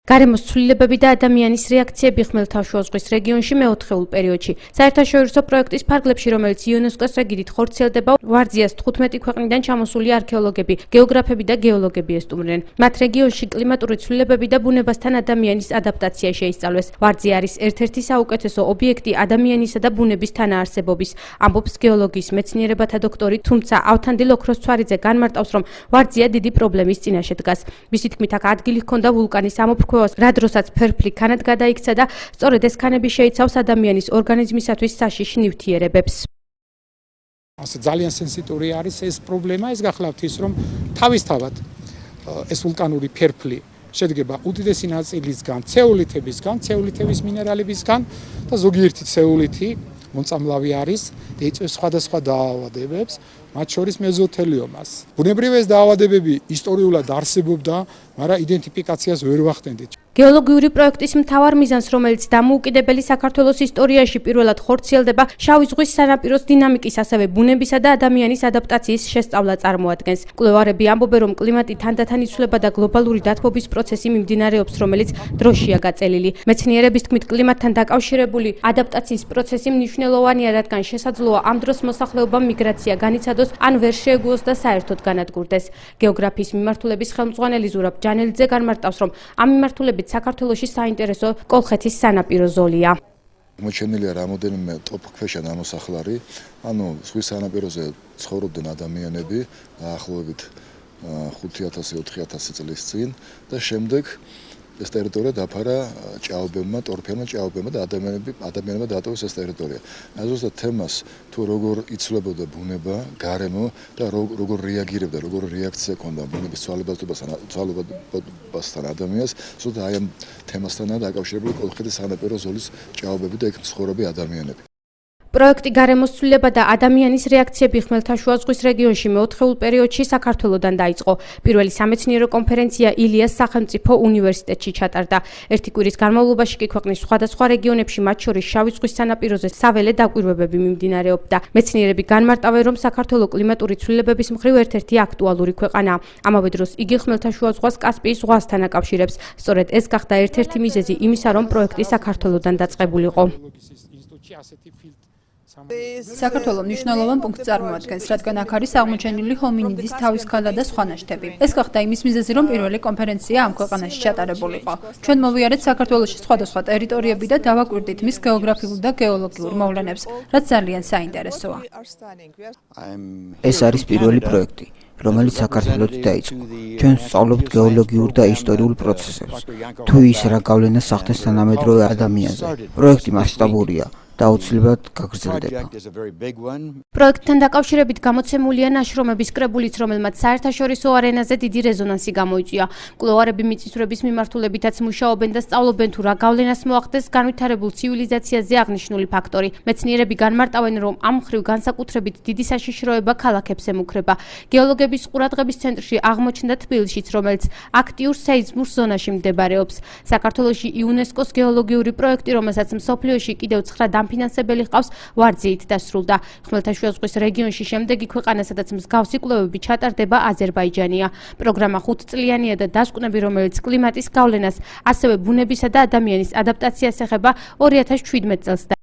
გარემოს ცვლილებები და ადამიანის რეაქციები ხმელთაშუა ზღვის რეგიონში მეოთხეულ პერიოდში. საერთაშორისო პროექტის ფარგლებში, რომელიც იუნესკოს ეგიდით ხორციელდება, ვარძიას 15 ქვეყნიდან ჩამოსული არქეოლოგები, გეოგრაფები და გეოლოგები ესტუმრნენ. მათ რეგიონში კლიმატური ცვლილებები და ბუნებასთან ადამიანის ადაპტაცია შეისწავლეს. ვარძია არის ერთ-ერთი საუკეთესო ობიექტი ადამიანისა და ბუნების თანაარსებობის, ამბობს გეოლოგიის მეცნიერებათა დოქტორი, თუმცა ავთანდილ ოქროსცვარიძე განმარტავს, რომ ვარძია დიდი პრობლემის წინაშე დგას. მისი თქმით, აქ ადგილი ჰქონდა ვულკანის ამოფრქვევას, რა დროსაც ფერფლი ქანად გადაიქცა და სწორედ ეს ქანები შეიცავს ადამიანის ორგანიზმისათვის საშიშ ნივთიერებებს. ძალიან სენსიტიური არის ეს პრობლემა, ეს გახლავთ ის, რომ თავისთავად ეს ვულკანური ფერფლი შედგება უდიდესი ნაწილისგან ცეოლითებისგან, ცეოლითების მინერალებისგან და ზოგიერთი ცეოლითი მომწამლავი არის და იწვევს სხვადასხვა დაავადებებს, მათ შორის მეზოთელიომას. ბუნებრივი ეს დაავადებები ისტორიულად არსებობდა, მაგრამ იდენტიფიკაციას ვერ ვახდენდით. გეოლოგიური პროექტის მთავარ მიზანს, რომელიც დამოუკიდებელი საქართველოს ისტორიაში პირველად ხორციელდება, შავი ზღვის სანაპიროს დინამიკის, ასევე ბუნებისა და ადამიანის ადაპტაციის შესწავლა წარმოადგენს. კვლევარები ამბობენ, რომ კლიმატი თანდათან იცვლება და გლობალური დათბობის პროცესი მიმდინარეობს, რომელიც დროშია გაწელილი. მეცნიერების თქმით, კლიმატთან დაკავშირებული ადაპტაციის პროცესი მნიშვნელოვანია, რადგან შესაძლოა ამ დროს მოსახლეობამ მიგრაცია განიცადოს ან ვერ შეეგუოს და საერთოდ განადგურდეს. გეოგრაფიის მიმართულების ხელმძღვანელი ზურაბ ჯანელიძე განმარტავს, რომ ამ მიმართულებით საქართველოში საინტერესო კოლხეთის სანაპირო ზოლია. მოჩენილია რამოდენიმე ტოფქვეშა ნამოსახლარი, ანუ ზღვის სანაპიროზე ცხოვრობდნენ ადამიანები დაახლოებით 5000-4000 წლის წინ და შემდეგ ეს ტერიტორია დაფარა ჭაობებმა, ტორფიანმა ჭაობებმა და ადამიანებმა დატოვეს ეს ტერიტორია. ზუსტად თემას თუ როგორ იცვლებოდა ბუნება, გარემო და როგორ რეაგირებდა, როგორ რეაქცია ჰქონდა ბუნების ცვალებადობასთან ადამიანს, ზუსტად აი ამ თემასთანაა დაკავშირებული კოლხეთის სანაპირო ზოლის ჭაობები და იქ მცხოვრები ადამიანები. პროექტი გარემოს ცვლილება და ადამიანის რეაქციები ხმელთაშუა ზღვის რეგიონში მეოთხეულ პერიოდში საქართველოდან დაიწყო. პირველი სამეცნიერო კონფერენცია ილიას სახელმწიფო უნივერსიტეტში ჩატარდა. ერთი კვირის განმავლობაში კი ქვეყნის სხვადასხვა რეგიონებში, მათ შორის შავი ზღვის სანაპიროზე საველე დაკვირვებები მიმდინარეობდა. მეცნიერები განმარტავენ, რომ საქართველო კლიმატური ცვლილებების მხრივ ერთ-ერთი აქტუალური ქვეყანაა. ამავე დროს იგი ხმელთაშუა ზღვას კასპიის ზღვასთან აკავშირებს. სწორედ ეს გახდა ერთ-ერთი მიზეზი იმისა, რომ პროექტი საქართველოდან დაწყებულიყო. საქართველო მნიშვნელოვან პუნქტს წარმოადგენს, რადგან აქ არის აღმოჩენილი ჰომინიდის თავის ქალა და სხვა ნაშთები. ეს გახდა იმის მიზეზი, რომ პირველი კონფერენცია ამ ქვეყანაში ჩატარებულიყო. ჩვენ მოვიარეთ საქართველოში სხვადასხვა ტერიტორიები და დავაკვირდით მის გეოგრაფიულ და გეოლოგიურ მოვლენებს, რაც ძალიან საინტერესოა. ეს არის პირველი პროექტი, რომელიც საქართველოში დაიწყო. ჩვენ ვსწავლობთ გეოლოგიურ და ისტორიულ პროცესებს, თუ ის რა გავლენას ახდენს თანამედროვე ადამიანზე. პროექტი მასშტაბურია და აუცილებლად გაგრძელდება. პროექტთან დაკავშირებით გამოცემულია ნაშრომების კრებულიც, რომელმაც საერთაშორისო არენაზე დიდი რეზონანსი გამოიწვია. კვლევარები მიწისძვრების მიმართულებითაც მუშაობენ და სწავლობენ, თუ რა გავლენას მოახდენს განვითარებულ ცივილიზაციაზე აღნიშნული ფაქტორი. მეცნიერები განმარტავენ, რომ ამ მხრივ განსაკუთრებით დიდი საშიშროება ქალაქებს ემუქრება. გეოლოგების ყურადღების ცენტრში აღმოჩნდა თბილისშიც, რომელიც აქტიურ სეიზმურ ზონაში მდებარეობს. საქართველოში იუნესკოს გეოლოგიური პროექტი, რომელსაც მსოფლიოში კიდევ 9 დამფინანსებელი ჰყავს, ვარძიით დასრულდა. ხმელთაშუა ზღვის რეგიონში შემდეგი ქვეყანა, სადაც მსგავსი კვლევები ჩატარდება, აზერბაიჯანია. პროგრამა 5 წლიანია და დასკვნები, რომელიც კლიმატის გავლენას, ასევე ბუნებისა და ადამიანის ადაპტაციას ეხება, 2017 წელს